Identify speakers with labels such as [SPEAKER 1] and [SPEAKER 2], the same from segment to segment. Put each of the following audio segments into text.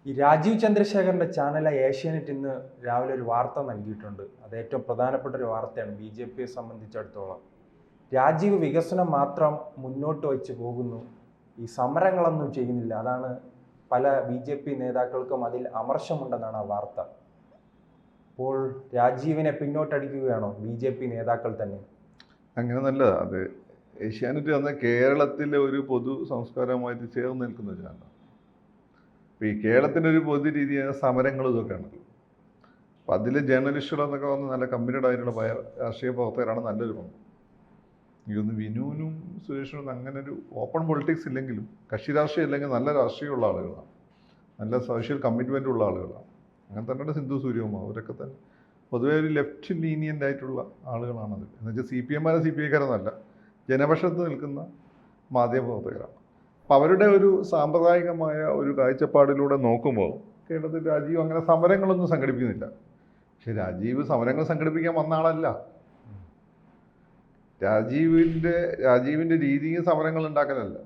[SPEAKER 1] ഈ രാജീവ് ചന്ദ്രശേഖറിന്റെ ചാനലായ ഏഷ്യാനെറ്റ് ഇന്ന് രാവിലെ ഒരു വാർത്ത നൽകിയിട്ടുണ്ട്. അത് ഏറ്റവും പ്രധാനപ്പെട്ട ഒരു വാർത്തയാണ് ബി ജെ പിയെ സംബന്ധിച്ചിടത്തോളം. രാജീവ് വികസനം മാത്രം മുന്നോട്ട് വെച്ച് പോകുന്നു, ഈ സമരങ്ങളൊന്നും ചെയ്യുന്നില്ല. അതാണ് പല ബി ജെ പി നേതാക്കൾക്കും അതിൽ അമർഷമുണ്ടെന്നാണ് ആ വാർത്ത. അപ്പോൾ രാജീവിനെ പിന്നോട്ടടിക്കുകയാണോ ബി ജെ പി നേതാക്കൾ തന്നെ?
[SPEAKER 2] അങ്ങനെ നല്ലതാണ്. അത് ഏഷ്യാനെറ്റ് വന്ന കേരളത്തിലെ ഒരു പൊതു സംസ്കാരവുമായിട്ട് ചേർന്ന് നിൽക്കുന്ന ചാനൽ. അപ്പോൾ ഈ കേരളത്തിൻ്റെ ഒരു പൊതു രീതിയാണ് സമരങ്ങൾ ഇതൊക്കെയാണല്ലോ. അപ്പോൾ അതിൽ ജേർണലിസ്റ്റുകളെന്നൊക്കെ വന്ന് നല്ല കമ്മിറ്റഡ് ആയിട്ടുള്ള രാഷ്ട്രീയ പ്രവർത്തകരാണ് നല്ലൊരു പങ്ക്. എനിക്കൊന്ന് വിനുവിനും സുരേഷിനും അങ്ങനെ ഒരു ഓപ്പൺ പൊളിറ്റിക്സ് ഇല്ലെങ്കിലും കക്ഷി രാഷ്ട്രീയം ഇല്ലെങ്കിൽ നല്ല രാഷ്ട്രീയമുള്ള ആളുകളാണ്, നല്ല സോഷ്യൽ കമ്മിറ്റ്മെൻ്റ് ഉള്ള ആളുകളാണ്. അങ്ങനെ തന്നെയാണ് സിന്ധു സൂര്യകുമാർ. അവരൊക്കെ തന്നെ പൊതുവേ ഒരു ലെഫ്റ്റ് ലീനിയൻ്റ് ആയിട്ടുള്ള ആളുകളാണത്. എന്നുവെച്ചാൽ സി പി എമ്മാരെ സി പി ഐക്കാരെന്നല്ല, ജനപക്ഷത്ത് നിൽക്കുന്ന മാധ്യമപ്രവർത്തകരാണ്. അപ്പം അവരുടെ ഒരു സാമ്പ്രദായികമായ ഒരു കാഴ്ചപ്പാടിലൂടെ നോക്കുമ്പോൾ കേരളത്തിൽ രാജീവ് അങ്ങനെ സമരങ്ങളൊന്നും സംഘടിപ്പിക്കുന്നില്ല. പക്ഷെ രാജീവ് സമരങ്ങൾ സംഘടിപ്പിക്കാൻ വന്ന ആളല്ല. രാജീവിൻ്റെ രീതിയും സമരങ്ങൾ ഉണ്ടാക്കലല്ല.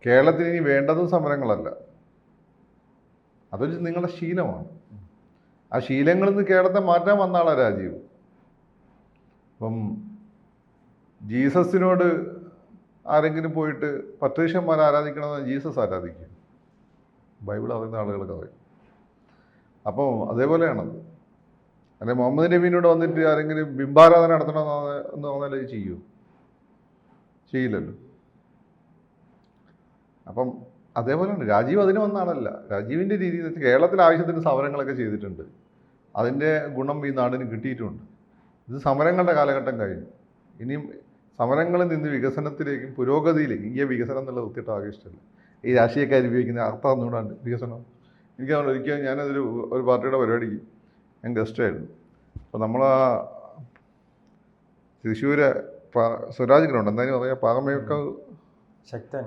[SPEAKER 2] കേരളത്തിന് ഇനി വേണ്ടതും സമരങ്ങളല്ല. അതൊരു നിങ്ങളുടെ ശീലമാണ്. ആ ശീലങ്ങളിൽ നിന്ന് കേരളത്തെ മാറ്റാൻ വന്ന ആളാണ് രാജീവ്. അപ്പം ജീസസിനോട് ആരെങ്കിലും പോയിട്ട് പത്രീഷ്യന്മാർ ആരാധിക്കണമെന്ന് ജീസസ് ആരാധിക്കും, ബൈബിൾ അറിയുന്ന ആളുകളൊക്കെ പറയും. അപ്പോൾ അതേപോലെയാണത്. അല്ലെ മുഹമ്മദ് നബീനോട് വന്നിട്ട് ആരെങ്കിലും ബിംബാരാധന നടത്തണമെന്ന് പറഞ്ഞാൽ അത് ചെയ്യില്ലല്ലോ. അപ്പം അതേപോലെയാണ് രാജീവ്. അതിന് വന്ന ആളല്ല. രാജീവിൻ്റെ രീതി എന്ന് വെച്ചാൽ കേരളത്തിൽ ആവശ്യത്തിന് സമരങ്ങളൊക്കെ ചെയ്തിട്ടുണ്ട്. അതിൻ്റെ ഗുണം ഈ നാടിന് കിട്ടിയിട്ടുമുണ്ട്. ഇത് സമരങ്ങളുടെ കാലഘട്ടം കഴിഞ്ഞു. ഇനിയും സമരങ്ങളിൽ നിന്ന് വികസനത്തിലേക്കും പുരോഗതിയിലേക്കും, ഇന്ത്യ വികസനം എന്നുള്ള ഒത്തിട്ട് ആകെ ഇഷ്ടമല്ല. ഈ രാഷ്ട്രീയക്കാർ ഉപയോഗിക്കുന്ന അർത്ഥം ഒന്നുകൂടാണ്ട് വികസനം. എനിക്ക് ഒരിക്കലും ഞാനതൊരു പാർട്ടിയുടെ പരിപാടിക്ക് ഞാൻ ഗസ്റ്റായിരുന്നു. അപ്പോൾ നമ്മളാ തൃശ്ശൂർ സ്വരാജ് ഗ്രൗണ്ട് എന്തായാലും പറയാം, പാകമേക്കാവ്
[SPEAKER 1] ശക്തൻ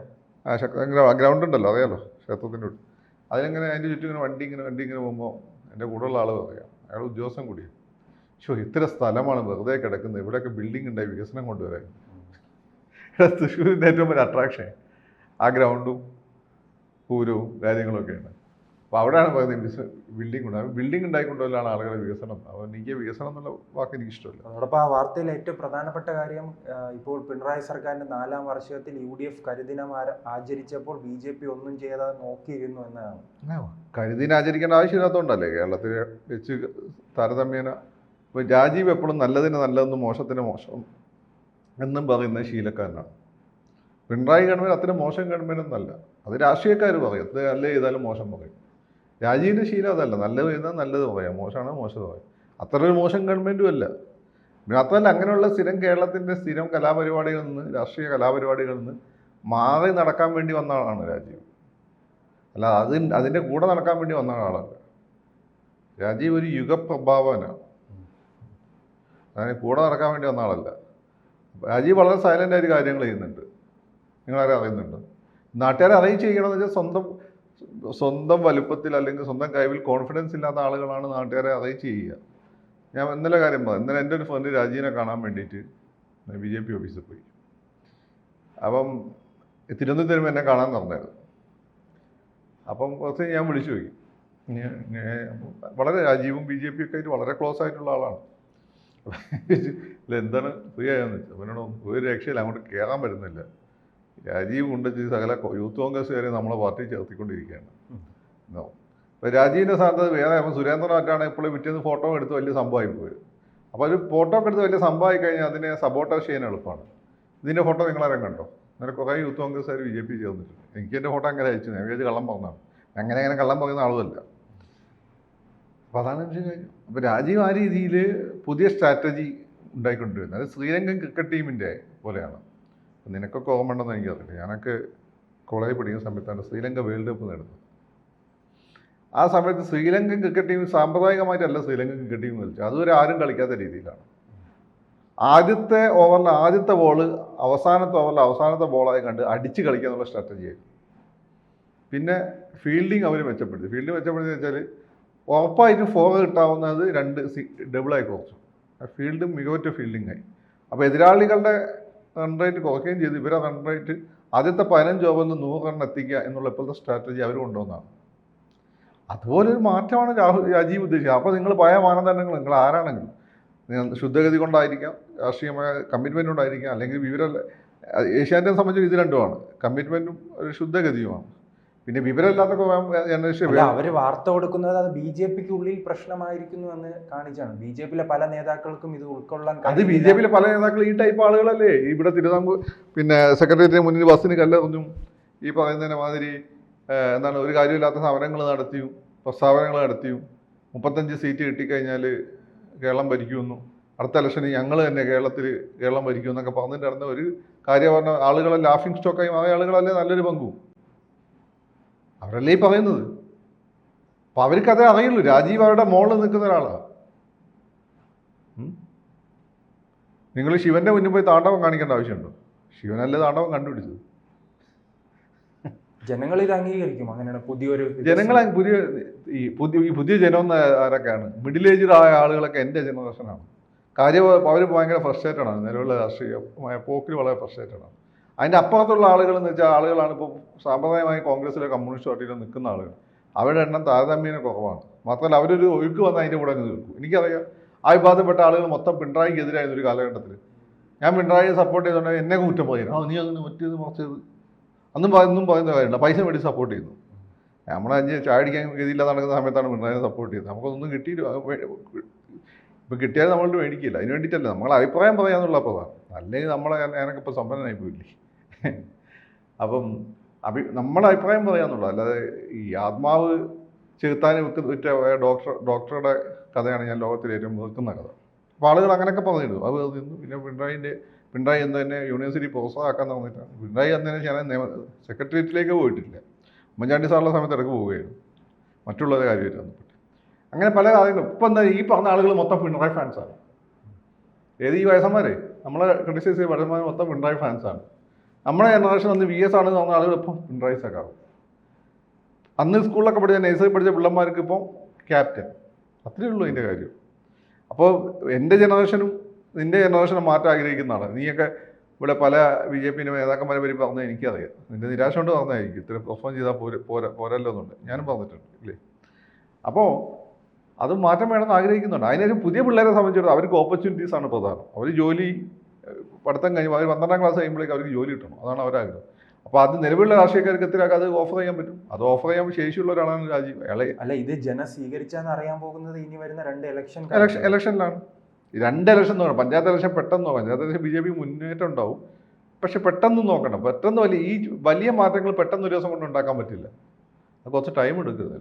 [SPEAKER 2] ഗ്രൗണ്ട് ഉണ്ടല്ലോ, അറിയാലോ, ക്ഷേത്രത്തിൻ്റെ അടുത്ത്. അതിനെങ്ങനെ അതിൻ്റെ ചുറ്റും ഇങ്ങനെ വണ്ടി ഇങ്ങനെ പോകുമ്പോൾ എൻ്റെ കൂടെയുള്ള ആൾ പറയാം, അയാൾ ഉദ്യോഗസ്ഥൻ കൂടിയാണ്. ഇത്ര സ്ഥലമാണ് വെറുതെ കിടക്കുന്നത്, ഇവിടെയൊക്കെ ബിൽഡിംഗ് ഉണ്ടായി വികസനം കൊണ്ടുവരാൻ. തൃശ്ശൂരിൻ്റെ ഏറ്റവും വലിയ അട്രാക്ഷൻ ആ ഗ്രൗണ്ടും പൂരവും കാര്യങ്ങളൊക്കെയാണ്. അപ്പോൾ അവിടെയാണ് പറയുന്നത് ബിൽഡിംഗ് ഉണ്ടാകും. ബിൽഡിംഗ് ഉണ്ടായിക്കൊണ്ടുവല്ലാണ് ആളുകളെ വികസനം. അപ്പോൾ എനിക്ക് വികസനം എന്നുള്ള വാക്ക് എനിക്ക് ഇഷ്ടമല്ല.
[SPEAKER 1] അതോടൊപ്പം ആ വാർത്തയിൽ ഏറ്റവും പ്രധാനപ്പെട്ട കാര്യം, ഇപ്പോൾ പിണറായി സർക്കാരിൻ്റെ 4ാം വാർഷികത്തിൽ UDF കരിദിനം ആചരിച്ചപ്പോൾ ബി ജെ പി ഒന്നും ചെയ്യാതെ നോക്കിയിരുന്നു എന്നാണ്.
[SPEAKER 2] കരിദിനം ആചരിക്കേണ്ട ആവശ്യമില്ലാത്തതുകൊണ്ടല്ലേ കേരളത്തിൽ വെച്ച് താരതമ്യേന. ഇപ്പോൾ രാജീവ് എപ്പോഴും നല്ലതിന് നല്ലതെന്നും മോശത്തിന് മോശം എന്നും പറയുന്ന ശീലക്കാരനാണ്. പിണറായി ഗവൺമെൻറ് അത്ര മോശം ഗവൺമെൻറ് ഒന്നല്ല. അത് രാഷ്ട്രീയക്കാർ പറയും, അത് നല്ല ചെയ്താലും മോശം പറയും. രാജീവിൻ്റെ ശീലം അതല്ല, നല്ലത് ചെയ്താൽ നല്ലത് പറയാം, മോശമാണ് മോശം പറയാം. അത്ര ഒരു മോശം ഗവൺമെൻറ്റും അല്ല. മാത്രമല്ല അങ്ങനെയുള്ള കേരളത്തിൻ്റെ സ്ഥിരം കലാപരിപാടികളിൽ നിന്ന്, രാഷ്ട്രീയ കലാപരിപാടികളിൽ നിന്ന് മാറി നടക്കാൻ വേണ്ടി വന്ന ആളാണ് രാജീവ്. അല്ല അതിൻ്റെ കൂടെ നടക്കാൻ വേണ്ടി വന്ന ആളല്ല. രാജീവ് ഒരു യുഗപ്രഭാവനാണ്, അതിന് കൂടെ നടക്കാൻ വേണ്ടി വന്ന ആളല്ല. രാജീവ് വളരെ സൈലൻ്റായിട്ട് കാര്യങ്ങൾ ചെയ്യുന്നുണ്ട്. നിങ്ങളാരെ അറിയുന്നുണ്ട്? നാട്ടുകാരെ അറിയിച്ച് ചെയ്യണമെന്ന് വെച്ചാൽ സ്വന്തം വലുപ്പത്തിൽ അല്ലെങ്കിൽ സ്വന്തം കഴിവിൽ കോൺഫിഡൻസ് ഇല്ലാത്ത ആളുകളാണ് നാട്ടുകാരെ അറിയിച്ച് ചെയ്യുക. ഞാൻ ഇന്നലെ കാര്യം പറയാം. ഇന്നലെ എൻ്റെ ഒരു ഫ്രണ്ട് രാജീവിനെ കാണാൻ വേണ്ടിയിട്ട് BJP ഓഫീസിൽ പോയി. അപ്പം തിരുവനന്തപുരത്ത് വരുമ്പോൾ എന്നെ കാണാൻ പറഞ്ഞായിരുന്നു. അപ്പം കുറച്ച് ഞാൻ വിളിച്ചു പോയി. വളരെ രാജീവും BJP ഒക്കെ ആയിട്ട് വളരെ ക്ലോസ് ആയിട്ടുള്ള ആളാണ്. എന്താണ് ഫ്രീ ആയെന്ന് വെച്ചാൽ അവനോട് ഒരു രക്ഷയില്ല, അങ്ങോട്ട് കയറാൻ പറ്റുന്നില്ല. രാജീവ് കൊണ്ട് സകല യൂത്ത് കോൺഗ്രസ്സുകാരെ നമ്മളെ പാർട്ടി ചേർത്തിക്കൊണ്ടിരിക്കുകയാണ്. അപ്പോൾ രാജീവിൻ്റെ സ്ഥാനത്ത് വേറെ സുരേന്ദ്രൻ മറ്റാണ് ഇപ്പോൾ പിറ്റേന്ന് ഫോട്ടോ എടുത്ത് വലിയ സംഭവമായി പോയത്. അപ്പോൾ ഒരു ഫോട്ടോ ഒക്കെ എടുത്ത് വലിയ സംഭവമായി കഴിഞ്ഞാൽ അതിനെ സപ്പോർട്ടേഴ്സ് ചെയ്യാൻ എളുപ്പമാണ്. ഇതിൻ്റെ ഫോട്ടോ നിങ്ങളാരും കണ്ടോ? അങ്ങനെ കുറേ യൂത്ത് കോൺഗ്രസ്സുകാർ BJP ചേർന്നിട്ടുണ്ട്. എനിക്ക് എൻ്റെ ഫോട്ടോ അങ്ങനെ അയച്ചു. ഞാൻ വിചാരിച്ച് കള്ളം പറഞ്ഞതാണ്. അങ്ങനെ കള്ളം പറയുന്ന ആളുമല്ല. അപ്പോൾ അതാണ് വിഷയം കഴിഞ്ഞു. അപ്പോൾ രാജീവ് ആ രീതിയിൽ പുതിയ സ്ട്രാറ്റജി ഉണ്ടായിക്കൊണ്ടിരുന്നത്. അത് ശ്രീലങ്കൻ ക്രിക്കറ്റ് ടീമിൻ്റെ പോലെയാണ്. നിനക്കൊക്കെ ഓർമ്മ ഉണ്ടെന്ന് എനിക്കറിയില്ല. ഞാനൊക്കെ കോളേജിൽ പഠിക്കുന്ന സമയത്താണ് ശ്രീലങ്ക വേൾഡ് കപ്പ് നേടുന്നത്. ആ സമയത്ത് ശ്രീലങ്കൻ ക്രിക്കറ്റ് ടീം സാമ്പ്രദായികമായിട്ടല്ല ശ്രീലങ്കൻ ക്രിക്കറ്റ് ടീം കളിച്ചത്. അതുവരെ ആരും കളിക്കാത്ത രീതിയിലാണ്. ആദ്യത്തെ ഓവറിൽ ആദ്യത്തെ ബോള് അവസാനത്തെ ഓവറിൽ അവസാനത്തെ ബോളായി കണ്ട് അടിച്ച് കളിക്കുക എന്നുള്ള സ്ട്രാറ്റജിയായിരുന്നു. പിന്നെ ഫീൽഡിങ് അവർ മെച്ചപ്പെടുത്തി. വെച്ചാൽ ഉറപ്പായിട്ടും 4 കിട്ടാവുന്നത് 2 ഡബിളായി കുറച്ചു. ഫീൽഡ് മികവുറ്റ ഫീൽഡിങ്ങായി. അപ്പോൾ എതിരാളികളുടെ റൺ റേറ്റ് കുറയ്ക്കുകയും ചെയ്തു. ഇവരെ റൺ റേറ്റ് ആദ്യത്തെ 15 ഓവറിൽ 100 റൺ എത്തിക്കുക എന്നുള്ള ഇപ്പോഴത്തെ സ്ട്രാറ്റജി അവർ കൊണ്ടുവന്നതാണ്. അതുപോലൊരു മാറ്റമാണ് രാജീവ് ഉദ്ദേശിച്ചത്. അപ്പോൾ നിങ്ങൾ പഴയ മാനദണ്ഡങ്ങൾ, നിങ്ങൾ ആരാണെങ്കിലും, നിങ്ങൾ ശുദ്ധഗതി കൊണ്ടായിരിക്കാം, രാഷ്ട്രീയമായ കമ്മിറ്റ്മെൻ്റ് കൊണ്ടായിരിക്കാം, അല്ലെങ്കിൽ ഏഷ്യാനെറ്റിനെ സംബന്ധിച്ച് ഇത് രണ്ടുമാണ്, കമ്മിറ്റ്മെൻറ്റും ഒരു ശുദ്ധഗതിയുമാണ്. പിന്നെ വിവരമില്ലാത്തൊക്കെ ജനറേഷൻ
[SPEAKER 1] അവർ വാർത്ത കൊടുക്കുന്നത് അത് BJPക്ക് ഉള്ളിൽ പ്രശ്നമായിരിക്കുന്നു എന്ന് കാണിച്ചാണ്. BJPയിലെ പല നേതാക്കൾക്കും ഇത് ഉൾക്കൊള്ളാൻ
[SPEAKER 2] അത് BJPയിലെ പല നേതാക്കൾ ഈ ടൈപ്പ് ആളുകളല്ലേ. ഇവിടെ തിരുവിതാംകൂർ പിന്നെ സെക്രട്ടേറിയറ്റിന് മുന്നിൽ ബസ്സിന് കല്ലെറിഞ്ഞും ഈ പറയുന്നതിനെ മാതിരി എന്താണ് ഒരു കാര്യമില്ലാത്ത സമരങ്ങൾ നടത്തിയും പ്രസ്താവനകൾ നടത്തിയും 35 സീറ്റ് കിട്ടിക്കഴിഞ്ഞാൽ കേരളം ഭരിക്കുമെന്നും അടുത്ത ഇലക്ഷന് ഞങ്ങൾ തന്നെ കേരളം ഭരിക്കുമെന്നൊക്കെ പറഞ്ഞിട്ട് നടന്ന ഒരു കാര്യം പറഞ്ഞ ആളുകളെ ലാഫിംഗ് സ്റ്റോക്കായി മാറിയ ആളുകളല്ലേ നല്ലൊരു പങ്കും. അവരല്ലേ ഈ പറയുന്നത്. അപ്പം അവർക്കതേ അറിയുള്ളൂ. രാജീവ് അവരുടെ മോളിൽ നിൽക്കുന്ന ഒരാളാണ്. നിങ്ങൾ ശിവന്റെ മുന്നിൽ പോയി താണ്ഡവം കാണിക്കേണ്ട ആവശ്യമുണ്ടോ? ശിവനല്ലേ താണ്ഡവം കണ്ടുപിടിച്ചത്.
[SPEAKER 1] ജനങ്ങൾ ഇത് അംഗീകരിക്കും. അങ്ങനെയാണ് പുതിയൊരു
[SPEAKER 2] ജനങ്ങൾ പുതിയ ജനം ആരൊക്കെയാണ്? മിഡിൽ ഏജ്ഡ് ആയ ആളുകളൊക്കെ എൻ്റെ ജനറേഷനാണ്. കാര്യം അവർ ഭയങ്കര ഫ്രസ്ട്രേറ്റഡ് ആണ്. നിലവിലുള്ള രാഷ്ട്രീയമായ പോക്കിൽ വളരെ ഫ്രസ്ട്രേറ്റഡ് ആണ്. അതിൻ്റെ അപ്പുറത്തുള്ള ആളുകൾ എന്ന് വെച്ചാൽ ആളുകളാണ് ഇപ്പോൾ സാമ്പ്രദായമായി കോൺഗ്രസ്സിലോ കമ്മ്യൂണിസ്റ്റ് പാർട്ടിയിലോ നിൽക്കുന്ന ആളുകൾ. അവരുടെ എണ്ണം താരതമ്യേന കുറവാണ്. മാത്രമല്ല അവരൊരു ഒഴുക്ക് വന്ന് അതിൻ്റെ കൂടെ അങ്ങ് നിൽക്കും. എനിക്കറിയാം ആ വിഭാഗത്തിൽപ്പെട്ട ആളുകൾ മൊത്തം പിണറായിക്ക് എതിരായിരുന്ന ഒരു കാലഘട്ടത്തിൽ ഞാൻ പിണറായിയെ സപ്പോർട്ട് ചെയ്തുകൊണ്ട് എന്നെ കുറ്റം പറയുന്നു. നീ അങ്ങനെ മറ്റേത് മറിച്ചത് ഒന്നും പറയുന്ന കാര്യമില്ല. പൈസ മേടിച്ച് സപ്പോർട്ട് ചെയ്യുന്നു. നമ്മളെ ചാടിക്കാൻ ഗതിയില്ലാതെ നടക്കുന്ന സമയത്താണ് പിണറായിയെ സപ്പോർട്ട് ചെയ്യുന്നത്. നമുക്കൊന്നും കിട്ടിയില്ല. ഇപ്പം കിട്ടിയാൽ നമ്മളുടെ മേടിക്കില്ല. അതിന് വേണ്ടിയിട്ടല്ല, നമ്മളെ അഭിപ്രായം പറയാന്നുള്ള പ്രധാനം. അല്ലെങ്കിൽ ഞാനൊക്കെ ഇപ്പോൾ സമ്പന്നനായി പോയില്ലേ. അപ്പം നമ്മളെ അഭിപ്രായം പറയാന്നുള്ളൂ. അല്ലാതെ ഈ ആത്മാവ് ചെറുത്താൻ വിറ്റ ഡോക്ടറുടെ കഥയാണ് ഞാൻ ലോകത്തിൽ ഏറ്റവും വെറുക്കുന്ന കഥ. അപ്പോൾ ആളുകൾ അങ്ങനെയൊക്കെ പറഞ്ഞിരുന്നു. അത് നിന്നു. പിന്നെ പിണറായി എന്ന് തന്നെ യൂണിവേഴ്സിറ്റി പ്രോത്സാഹക്കാൻ പറഞ്ഞിട്ടാണ്. പിണറായി അന്നേരം ഞാൻ സെക്രട്ടേറിയറ്റിലേക്ക് പോയിട്ടില്ല. ഉമ്മൻചാണ്ടി സാറുള്ള സമയത്ത് ഇടയ്ക്ക് പോവുകയായിരുന്നു മറ്റുള്ളവരുടെ കാര്യമായിട്ട് ബന്ധപ്പെട്ട്. അങ്ങനെ പല കാര്യങ്ങളും. ഇപ്പം എന്താ ഈ പറഞ്ഞ ആളുകൾ മൊത്തം പിണറായി ഫാൻസാണ്. ഏത് ഈ വയസ്സന്മാരെ നമ്മളെ ക്രിട്ടിസൈസ് ചെയ്ത വയസ്സന്മാർ മൊത്തം പിണറായി ഫാൻസാണ്. നമ്മുടെ ജനറേഷൻ അന്ന് VS ആണെന്ന് പറഞ്ഞ ആളുകൾ ഇപ്പം പിണറായി സഖാവും. അന്ന് സ്കൂളിലൊക്കെ പഠിച്ച നേഴ്സറി പഠിച്ച പിള്ളന്മാർക്ക് ഇപ്പം ക്യാപ്റ്റൻ. അത്രയേ ഉള്ളൂ അതിൻ്റെ കാര്യം. അപ്പോൾ എൻ്റെ ജനറേഷനും നിൻ്റെ ജനറേഷനും മാറ്റം ആഗ്രഹിക്കുന്നതാണ്. നീയൊക്കെ ഇവിടെ പല BJP നേതാക്കന്മാരെ പറ്റി പറഞ്ഞാൽ എനിക്കറിയാം. നിൻ്റെ നിരാശ കൊണ്ട് പറഞ്ഞായിരിക്കും. ഇത്ര പെർഫോം ചെയ്താൽ പോരല്ലോ എന്നുണ്ട്. ഞാനും പറഞ്ഞിട്ടുണ്ട് ഇല്ലേ. അപ്പോൾ അത് മാറ്റം വേണമെന്ന് ആഗ്രഹിക്കുന്നുണ്ട്. അതിനൊരു പുതിയ പിള്ളേരെ സംബന്ധിച്ചിടത്തോളം അവർക്ക് ഓപ്പർച്യൂണിറ്റീസാണ് പ്രധാനം. അവർ ജോലി പഠിത്തം കഴിയുമ്പോൾ അവർ 12ാം ക്ലാസ് കഴിയുമ്പോഴേക്ക് അവർക്ക് ജോലി കിട്ടണം. അതാണ് അവരാഗ്രഹം. അപ്പോൾ അത് നിലവിലുള്ള രാഷ്ട്രീയക്കാർക്ക് എത്തിരാക്കുക അത് ഓഫർ ചെയ്യാൻ പറ്റും. അത് ഓഫർ ചെയ്യാൻ ശേഷിയുള്ള ഒരാളാണ് രാജീവ്.
[SPEAKER 1] അല്ല, ഇത് ജനം സ്വീകരിച്ചാന്ന് അറിയാൻ പോകുന്നത് ഇനി വരുന്ന 2
[SPEAKER 2] ഇലക്ഷനിലാണ്. 2 ഇലക്ഷൻ നോക്കണം. പഞ്ചായത്ത് ഇലക്ഷൻ പെട്ടെന്ന് നോക്കാം. പഞ്ചായത്ത് ഇലക്ഷൻ BJP മുന്നേറ്റം ഉണ്ടാവും. പക്ഷെ പെട്ടെന്ന് നോക്കണം. പെട്ടെന്ന് ഈ വലിയ മാറ്റങ്ങൾ പെട്ടെന്ന് ഒരു ദിവസം കൊണ്ട് ഉണ്ടാക്കാൻ പറ്റില്ല. അത് കുറച്ച് ടൈം എടുക്കുന്നത്.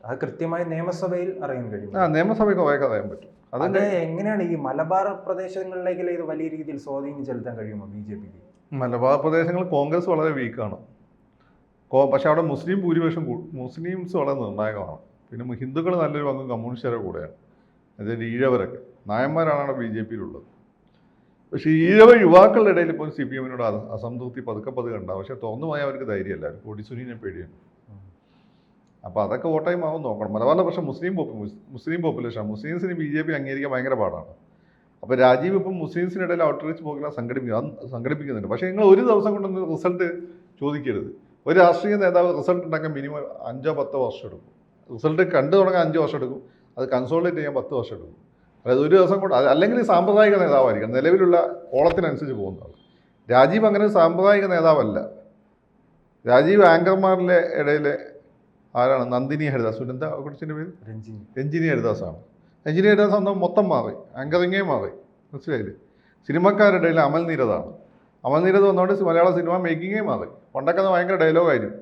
[SPEAKER 1] അത് കൃത്യമായി നിയമസഭയിൽ അറിയാൻ കഴിയും.
[SPEAKER 2] നിയമസഭയ്ക്ക് കുറേ അറിയാൻ പറ്റും.
[SPEAKER 1] അത് എങ്ങനെയാണ് ഈ മലബാർ പ്രദേശങ്ങളിലേക്ക് ഇത് വലിയ രീതിയിൽ സ്വാധീനം ചെലുത്താൻ കഴിയുമോ BJPക്ക്?
[SPEAKER 2] മലബാർ പ്രദേശങ്ങൾ കോൺഗ്രസ് വളരെ വീക്കാണ്. പക്ഷെ അവിടെ മുസ്ലിംസ് വളരെ നിർണായകമാണ്. പിന്നെ ഹിന്ദുക്കൾ നല്ലൊരു പങ്കും കമ്മ്യൂണിസ്റ്റുകാരുടെ കൂടെയാണ്. അതായത് ഈഴവരൊക്കെ നായന്മാരാണ് അവിടെ BJPയിലുള്ളത്. പക്ഷേ ഈഴവ യുവാക്കളുടെ ഇടയിൽ ഇപ്പോൾ CPM-നോട് അസംതൃപ്തി പതുക്കെ ഉണ്ടാവും. പക്ഷെ തുറന്നു പോയാൽ അവർക്ക് ധൈര്യമല്ല. കൊടിസുനിനെ പേടിയാണ്. അപ്പോൾ അതൊക്കെ വോട്ടായി മാറും നോക്കണം. മലബാറിലെ പക്ഷേ മുസ്ലിം പോപ്പുലേഷൻ മുസ്ലിംസിന് BJP അംഗീകരിക്കാൻ ഭയങ്കര പാടാണ്. അപ്പോൾ രാജീവ് ഇപ്പം മുസ്ലിംസിനിടയിൽ ഔട്ട്റീച്ച് പ്രോഗ്രാം സംഘടിപ്പിക്കുന്നുണ്ട്. പക്ഷേ നിങ്ങൾ ഒരു ദിവസം കൊണ്ടൊന്ന് റിസൾട്ട് ചോദിക്കരുത്. ഒരു രാഷ്ട്രീയ നേതാവ് റിസൾട്ട് ഉണ്ടാക്കാൻ മിനിമം 5-10 വർഷം എടുക്കും. റിസൾട്ട് കണ്ടു തുടങ്ങാൻ 5 വർഷം എടുക്കും. അത് കൺസോളിഡേറ്റ് ചെയ്യാൻ 10 വർഷം എടുക്കും. അതായത് ഒരു ദിവസം കൊണ്ട് അല്ലെങ്കിൽ സാമ്പ്രദായിക നേതാവായിരിക്കണം, നിലവിലുള്ള ഓളത്തിനനുസരിച്ച് പോകുന്ന ആൾ. രാജീവ് അങ്ങനെ സാമ്പ്രദായിക നേതാവല്ല. രാജീവ് ആങ്കർമാരിലെ ഇടയിലെ ആരാണ്? നന്ദിനി ഹരിദാസ്. എന്താ കുറിച്ചിൻ്റെ പേര്? രഞ്ജിനി ഹരിദാസാണ്. രഞ്ജിനി ഹരിദാസ് അന്ന് മൊത്തം മാറി, ആങ്കറിങ്ങേ മാറി. മനസ്സിലായില്ലേ? സിനിമക്കാരുടെ ഇടയിൽ അമൽ നീരദാണ്. അമൽ നീരദ് വന്നുകൊണ്ട് മലയാള സിനിമ മേക്കിങ്ങേ മാറി. പണ്ടൊക്കെ അത് ഭയങ്കര ഡയലോഗായിരുന്നു.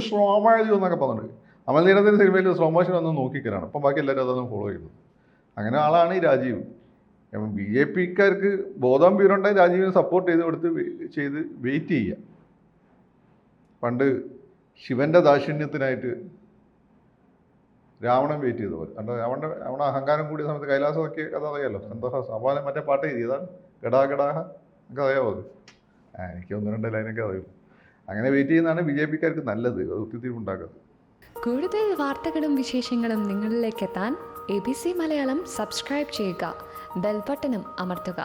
[SPEAKER 2] സ്ലോ മോഷൻ എന്നൊക്കെ പറഞ്ഞിട്ട്. അമൽ നീരദിൻ്റെ സിനിമയിൽ സ്ലോ മോഷൻ ഒന്നും നോക്കിക്കലാണ്. അപ്പം ബാക്കി എല്ലാവരും അതൊന്നും ഫോളോ ചെയ്യുന്നു. അങ്ങനെ ആളാണ് ഈ രാജീവ്. BJPക്കാർക്ക് ബോധം വീറുണ്ടായി രാജീവിനെ സപ്പോർട്ട് ചെയ്ത് വെയിറ്റ് ചെയ്യുക. പണ്ട് ശിവന്റെ ദാക്ഷിണ്യത്തിനായിട്ട് രാവണൻ വെയിറ്റ് ചെയ്ത പോലെ. കണ്ട രാവണ അഹങ്കാരം കൂടിയ സമയത്ത് കൈലാസമൊക്കെ കഥ അറിയാമല്ലോ. സന്തോഷം അപാലം മറ്റേ പാട്ട് എഴുതിയതാണ് ഗടാഗടാഹ ഒക്കെ അറിയാമോ? അത് എനിക്ക് 1-2 ലൈനൊക്കെ അറിയുള്ളൂ. അങ്ങനെ വെയിറ്റ് ചെയ്യുന്നതാണ് BJPക്കാർക്ക് നല്ലത്. ഒത്തിരിവുണ്ടാക്കുന്നത്.
[SPEAKER 3] കൂടുതൽ വാർത്തകളും വിശേഷങ്ങളും നിങ്ങളിലേക്ക് എത്താൻ ABC മലയാളം സബ്സ്ക്രൈബ് ചെയ്യുക. ബെൽ ബട്ടണും അമർത്തുക.